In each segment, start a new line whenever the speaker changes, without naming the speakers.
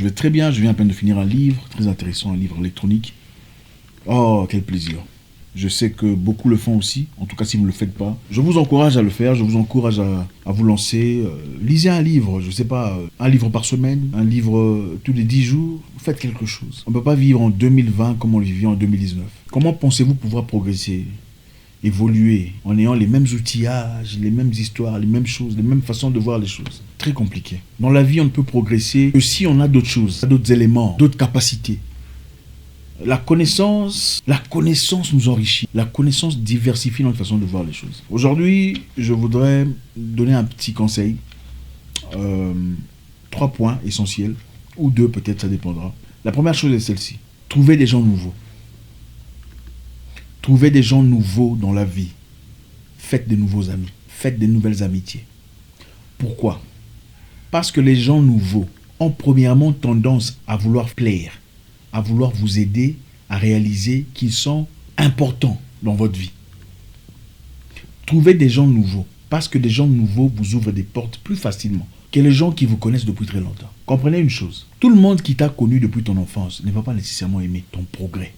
Je vais très bien, je viens à peine de finir un livre, très intéressant, un livre électronique. Oh, quel plaisir. Je sais que beaucoup le font aussi, en tout cas si vous ne le faites pas. Je vous encourage à le faire, je vous encourage à vous lancer. Lisez un livre, je ne sais pas, un livre par semaine, un livre tous les 10 jours. Faites quelque chose. On ne peut pas vivre en 2020 comme on le vivait en 2019. Comment pensez-vous pouvoir progresser, évoluer, en ayant les mêmes outillages, les mêmes histoires, les mêmes choses, les mêmes façons de voir les choses? Très compliqué. Dans la vie, on ne peut progresser que si on a d'autres choses, d'autres éléments, d'autres capacités. La connaissance nous enrichit. La connaissance diversifie notre façon de voir les choses. Aujourd'hui, je voudrais donner un petit conseil. 3 points essentiels, ou 2 peut-être, ça dépendra. La première chose est celle-ci. Trouvez des gens nouveaux. Trouvez des gens nouveaux dans la vie. Faites des nouveaux amis. Faites des nouvelles amitiés. Pourquoi ? Parce que les gens nouveaux ont premièrement tendance à vouloir plaire, à vouloir vous aider à réaliser qu'ils sont importants dans votre vie. Trouvez des gens nouveaux, parce que des gens nouveaux vous ouvrent des portes plus facilement que les gens qui vous connaissent depuis très longtemps. Comprenez une chose, tout le monde qui t'a connu depuis ton enfance ne va pas nécessairement aimer ton progrès.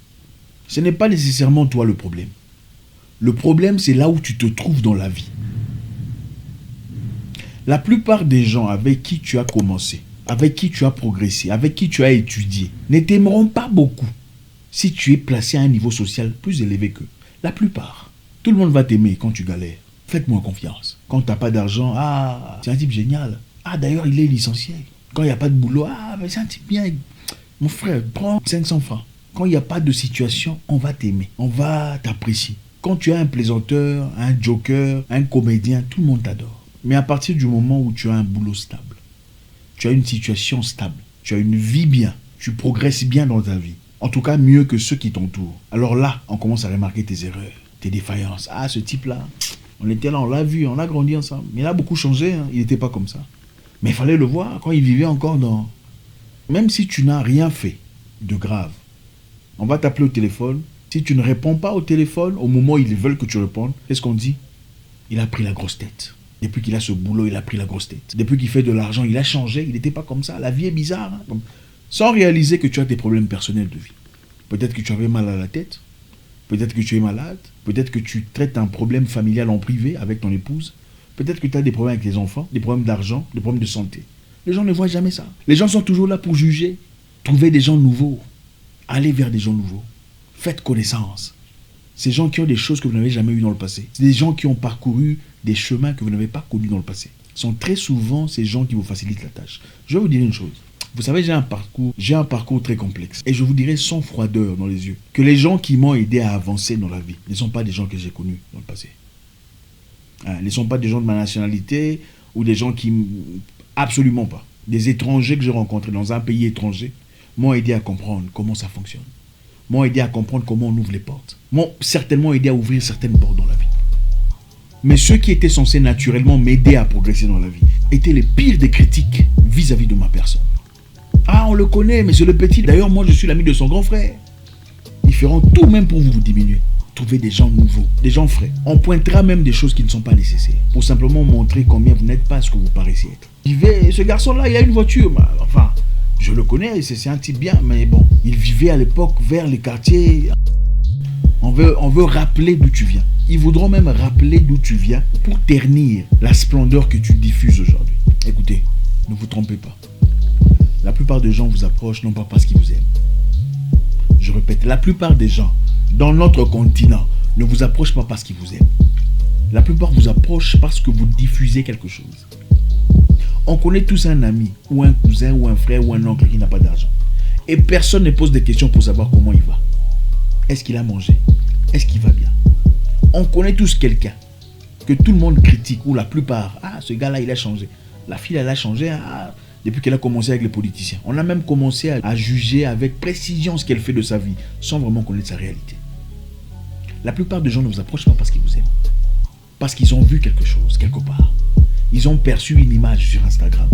Ce n'est pas nécessairement toi le problème. Le problème, c'est là où tu te trouves dans la vie. La plupart des gens avec qui tu as commencé, avec qui tu as progressé, avec qui tu as étudié, ne t'aimeront pas beaucoup si tu es placé à un niveau social plus élevé qu'eux. La plupart. Tout le monde va t'aimer quand tu galères. Faites-moi confiance. Quand tu n'as pas d'argent, ah, c'est un type génial. Ah, d'ailleurs, il est licencié. Quand il n'y a pas de boulot, ah, mais c'est un type bien. Mon frère, prends 500 francs. Quand il n'y a pas de situation, on va t'aimer. On va t'apprécier. Quand tu as un plaisanteur, un joker, un comédien, tout le monde t'adore. Mais à partir du moment où tu as un boulot stable, tu as une situation stable, tu as une vie bien, tu progresses bien dans ta vie, en tout cas mieux que ceux qui t'entourent. Alors là, on commence à remarquer tes erreurs, tes défaillances. Ah, ce type-là, on était là, on l'a vu, on a grandi ensemble. Mais il a beaucoup changé, hein. Il n'était pas comme ça. Mais il fallait le voir quand il vivait encore dans... Même si tu n'as rien fait de grave, on va t'appeler au téléphone. Si tu ne réponds pas au téléphone, au moment où ils veulent que tu répondes, qu'est-ce qu'on dit? Il a pris la grosse tête. Depuis qu'il a ce boulot, il a pris la grosse tête. Depuis qu'il fait de l'argent, il a changé. Il n'était pas comme ça. La vie est bizarre. Hein, sans réaliser que tu as des problèmes personnels de vie. Peut-être que tu avais mal à la tête. Peut-être que tu es malade. Peut-être que tu traites un problème familial en privé avec ton épouse. Peut-être que tu as des problèmes avec les enfants, des problèmes d'argent, des problèmes de santé. Les gens ne voient jamais ça. Les gens sont toujours là pour juger. Trouvez des gens nouveaux. Allez vers des gens nouveaux. Faites connaissance. Ces gens qui ont des choses que vous n'avez jamais eues dans le passé. C'est des gens qui ont parcouru des chemins que vous n'avez pas connus dans le passé. Ce sont très souvent ces gens qui vous facilitent la tâche. Je vais vous dire une chose. Vous savez, j'ai un parcours très complexe. Et je vous dirai sans froideur dans les yeux que les gens qui m'ont aidé à avancer dans la vie ne sont pas des gens que j'ai connus dans le passé. Ne sont pas des gens de ma nationalité ou des gens qui... Absolument pas. Des étrangers que j'ai rencontrés dans un pays étranger m'ont aidé à comprendre comment ça fonctionne. M'ont aidé à comprendre comment on ouvre les portes. M'ont certainement aidé à ouvrir certaines portes dans la vie. Mais ceux qui étaient censés naturellement m'aider à progresser dans la vie étaient les pires des critiques vis-à-vis de ma personne. Ah, on le connaît, mais c'est le petit. D'ailleurs, moi, je suis l'ami de son grand frère. Ils feront tout même pour vous diminuer. Trouvez des gens nouveaux, des gens frais. On pointera même des choses qui ne sont pas nécessaires pour simplement montrer combien vous n'êtes pas ce que vous paraissez être. Ce garçon-là, il a une voiture. Enfin, je le connais, c'est un type bien, mais bon. Il vivait à l'époque vers les quartiers. On veut rappeler d'où tu viens. Ils voudront même rappeler d'où tu viens pour ternir la splendeur que tu diffuses aujourd'hui. Écoutez, ne vous trompez pas. La plupart des gens vous approchent non pas parce qu'ils vous aiment. Je répète, la plupart des gens dans notre continent ne vous approchent pas parce qu'ils vous aiment. La plupart vous approchent parce que vous diffusez quelque chose. On connaît tous un ami, ou un cousin, ou un frère, ou un oncle qui n'a pas d'argent. Et personne ne pose des questions pour savoir comment il va. Est-ce qu'il a mangé? Est-ce qu'il va bien? On connaît tous quelqu'un que tout le monde critique, ou la plupart. Ah, ce gars-là, il a changé. La fille, elle a changé depuis qu'elle a commencé avec les politiciens. On a même commencé à juger avec précision ce qu'elle fait de sa vie, sans vraiment connaître sa réalité. La plupart des gens ne vous approchent pas parce qu'ils vous aiment. Parce qu'ils ont vu quelque chose, quelque part. Ils ont perçu une image sur Instagram.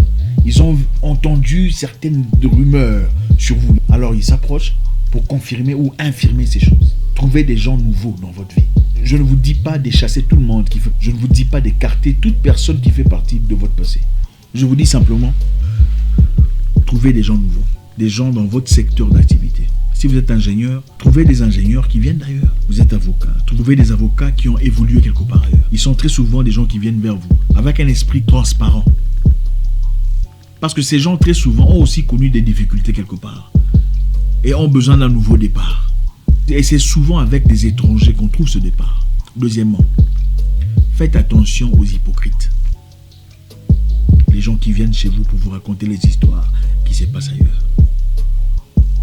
Ils ont entendu certaines rumeurs sur vous. Alors ils s'approchent pour confirmer ou infirmer ces choses. Trouvez des gens nouveaux dans votre vie. Je ne vous dis pas d'échasser tout le monde. Je ne vous dis pas d'écarter toute personne qui fait partie de votre passé. Je vous dis simplement, trouvez des gens nouveaux. des gens dans votre secteur d'activité. Si vous êtes ingénieur, trouvez des ingénieurs qui viennent d'ailleurs. Vous êtes avocat, trouvez des avocats qui ont évolué quelque part ailleurs. Ils sont très souvent des gens qui viennent vers vous avec un esprit transparent. Parce que ces gens très souvent ont aussi connu des difficultés quelque part et ont besoin d'un nouveau départ. Et c'est souvent avec des étrangers qu'on trouve ce départ. Deuxièmement, faites attention aux hypocrites. Les gens qui viennent chez vous pour vous raconter les histoires qui se passent ailleurs.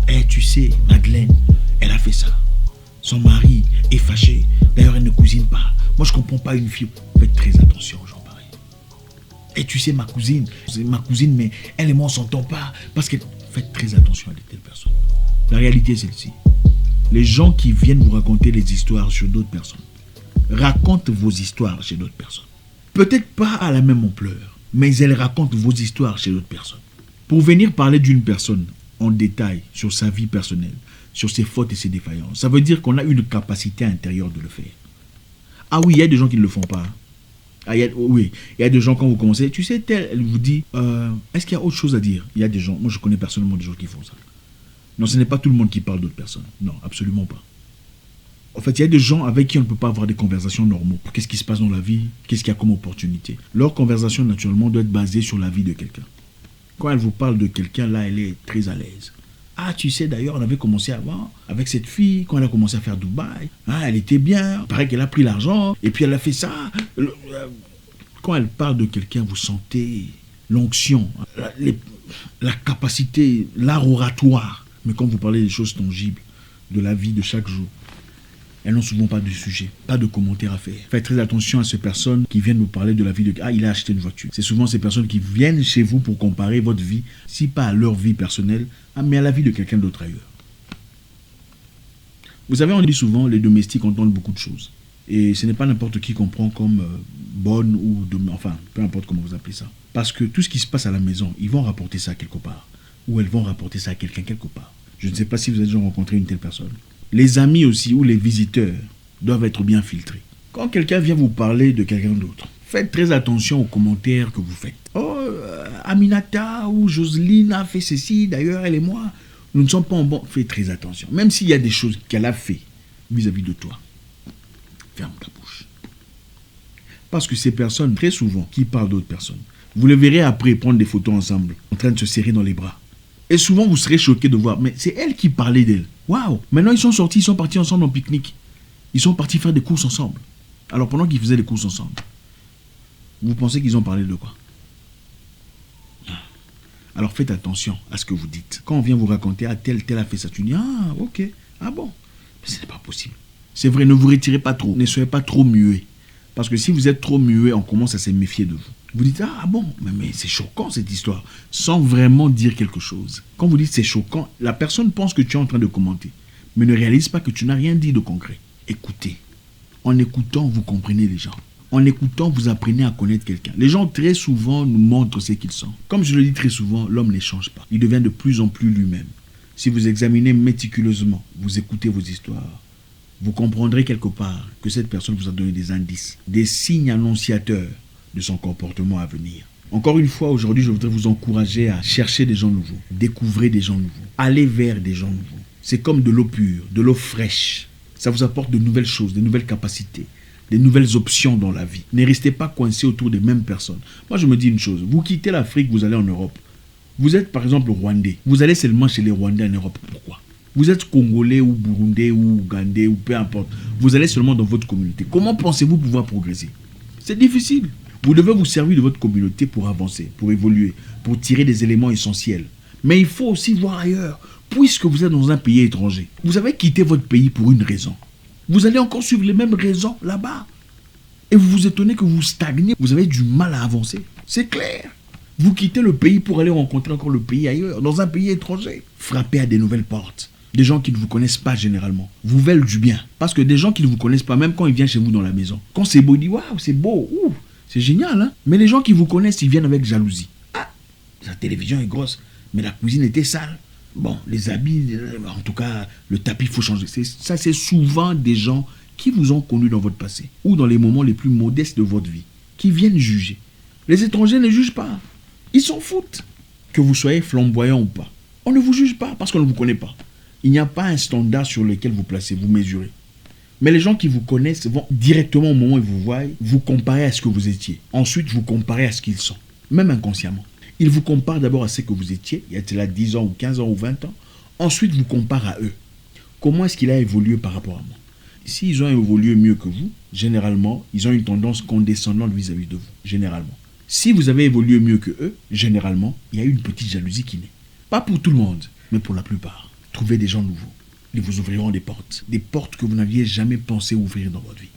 Eh, tu sais, Madeleine, elle a fait ça. Son mari est fâché. D'ailleurs, elle ne cousine pas. Moi, je ne comprends pas une fille. Faites très attention aux gens pareils. Eh, tu sais, ma cousine, c'est ma cousine, mais elle et moi, on ne s'entend pas. Parce que faites très attention à de telles personnes. La réalité est celle-ci. Les gens qui viennent vous raconter les histoires sur d'autres personnes racontent vos histoires chez d'autres personnes. Peut-être pas à la même ampleur, mais elles racontent vos histoires chez d'autres personnes. Pour venir parler d'une personne en détail sur sa vie personnelle, sur ses fautes et ses défaillances, ça veut dire qu'on a une capacité intérieure de le faire. Ah oui, il y a des gens qui ne le font pas. Ah, oui, il y a des gens quand vous commencez, tu sais, elle vous dit, est-ce qu'il y a autre chose à dire? Il y a des gens, moi je connais personnellement des gens qui font ça. Non, ce n'est pas tout le monde qui parle d'autres personnes. Non, absolument pas. En fait, il y a des gens avec qui on ne peut pas avoir des conversations normales. Qu'est-ce qui se passe dans la vie? Qu'est-ce qu'il y a comme opportunité? Leur conversation, naturellement, doit être basée sur la vie de quelqu'un. Quand elle vous parle de quelqu'un, là, elle est très à l'aise. Ah, tu sais, d'ailleurs, on avait commencé avant avec cette fille, quand elle a commencé à faire Dubaï. Ah, elle était bien. Il paraît qu'elle a pris l'argent, et puis elle a fait ça. Quand elle parle de quelqu'un, vous sentez l'onction, la capacité, l'art oratoire. Mais quand vous parlez des choses tangibles, de la vie de chaque jour, elles n'ont souvent pas de sujet, pas de commentaires à faire. Faites très attention à ces personnes qui viennent vous parler de la vie de... Ah, il a acheté une voiture. C'est souvent ces personnes qui viennent chez vous pour comparer votre vie, si pas à leur vie personnelle, mais à la vie de quelqu'un d'autre ailleurs. Vous savez, on dit souvent, les domestiques entendent beaucoup de choses. Et ce n'est pas n'importe qui qu'on prend comme bonne ou... Enfin, peu importe comment vous appelez ça. Parce que tout ce qui se passe à la maison, ils vont rapporter ça quelque part. Ou elles vont rapporter ça à quelqu'un quelque part. Je ne sais pas si vous avez déjà rencontré une telle personne. Les amis aussi ou les visiteurs doivent être bien filtrés. Quand quelqu'un vient vous parler de quelqu'un d'autre, faites très attention aux commentaires que vous faites. Oh, Aminata ou Jocelyne a fait ceci, d'ailleurs elle et moi, nous ne sommes pas en bon. Faites très attention. Même s'il y a des choses qu'elle a fait vis-à-vis de toi, ferme ta bouche. Parce que ces personnes, très souvent, qui parlent d'autres personnes, vous les verrez après prendre des photos ensemble, en train de se serrer dans les bras. Et souvent, vous serez choqué de voir, mais c'est elle qui parlait d'elle. Waouh! Maintenant, ils sont sortis, ils sont partis ensemble en pique-nique. Ils sont partis faire des courses ensemble. Alors, pendant qu'ils faisaient des courses ensemble, vous pensez qu'ils ont parlé de quoi? Alors, faites attention à ce que vous dites. Quand on vient vous raconter, ah, tel a fait ça, tu dis, ah, ok, ah bon. Mais ce n'est pas possible. C'est vrai, ne vous retirez pas trop. Ne soyez pas trop muet. Parce que si vous êtes trop muet, on commence à se méfier de vous. Vous dites, ah bon, mais c'est choquant cette histoire, sans vraiment dire quelque chose. Quand vous dites c'est choquant, la personne pense que tu es en train de commenter, mais ne réalise pas que tu n'as rien dit de concret. Écoutez. En écoutant, vous comprenez les gens. En écoutant, vous apprenez à connaître quelqu'un. Les gens très souvent nous montrent ce qu'ils sont. Comme je le dis très souvent, l'homme ne change pas. Il devient de plus en plus lui-même. Si vous examinez méticuleusement, vous écoutez vos histoires, vous comprendrez quelque part que cette personne vous a donné des indices, des signes annonciateurs de son comportement à venir. Encore une fois, aujourd'hui, je voudrais vous encourager à chercher des gens nouveaux, découvrir des gens nouveaux, aller vers des gens nouveaux. C'est comme de l'eau pure, de l'eau fraîche. Ça vous apporte de nouvelles choses, de nouvelles capacités, des nouvelles options dans la vie. Ne restez pas coincés autour des mêmes personnes. Moi, je me dis une chose, vous quittez l'Afrique, vous allez en Europe. Vous êtes par exemple Rwandais. Vous allez seulement chez les Rwandais en Europe. Pourquoi? Vous êtes Congolais ou Burundais ou Ougandais ou peu importe. Vous allez seulement dans votre communauté. Comment pensez-vous pouvoir progresser? C'est difficile. Vous devez vous servir de votre communauté pour avancer, pour évoluer, pour tirer des éléments essentiels. Mais il faut aussi voir ailleurs, puisque vous êtes dans un pays étranger. Vous avez quitté votre pays pour une raison. Vous allez encore suivre les mêmes raisons là-bas. Et vous vous étonnez que vous stagnez, vous avez du mal à avancer. C'est clair. Vous quittez le pays pour aller rencontrer encore le pays ailleurs, dans un pays étranger. Frappez à des nouvelles portes. Des gens qui ne vous connaissent pas généralement, vous veulent du bien. Parce que des gens qui ne vous connaissent pas, même quand ils viennent chez vous dans la maison, quand c'est beau, ils disent « Waouh, c'est beau, ouh, c'est génial, hein ?» Mais les gens qui vous connaissent, ils viennent avec jalousie. « Ah, la télévision est grosse, mais la cuisine était sale. Bon, les habits, en tout cas, le tapis, il faut changer. » Ça, c'est souvent des gens qui vous ont connu dans votre passé, ou dans les moments les plus modestes de votre vie, qui viennent juger. Les étrangers ne jugent pas. Ils s'en foutent. Que vous soyez flamboyant ou pas. On ne vous juge pas parce qu'on ne vous connaît pas. Il n'y a pas un standard sur lequel vous placez, vous mesurez. Mais les gens qui vous connaissent vont directement au moment où ils vous voient, vous comparer à ce que vous étiez. Ensuite, vous comparer à ce qu'ils sont, même inconsciemment. Ils vous comparent d'abord à ce que vous étiez, il y a là 10 ans ou 15 ans ou 20 ans. Ensuite, vous comparent à eux. Comment est-ce qu'il a évolué par rapport à moi? S'ils ont évolué mieux que vous, généralement, ils ont une tendance condescendante vis-à-vis de vous, généralement. Si vous avez évolué mieux que eux, généralement, il y a une petite jalousie qui naît. Pas pour tout le monde, mais pour la plupart. Trouvez des gens nouveaux. Ils vous ouvriront des portes que vous n'aviez jamais pensé ouvrir dans votre vie.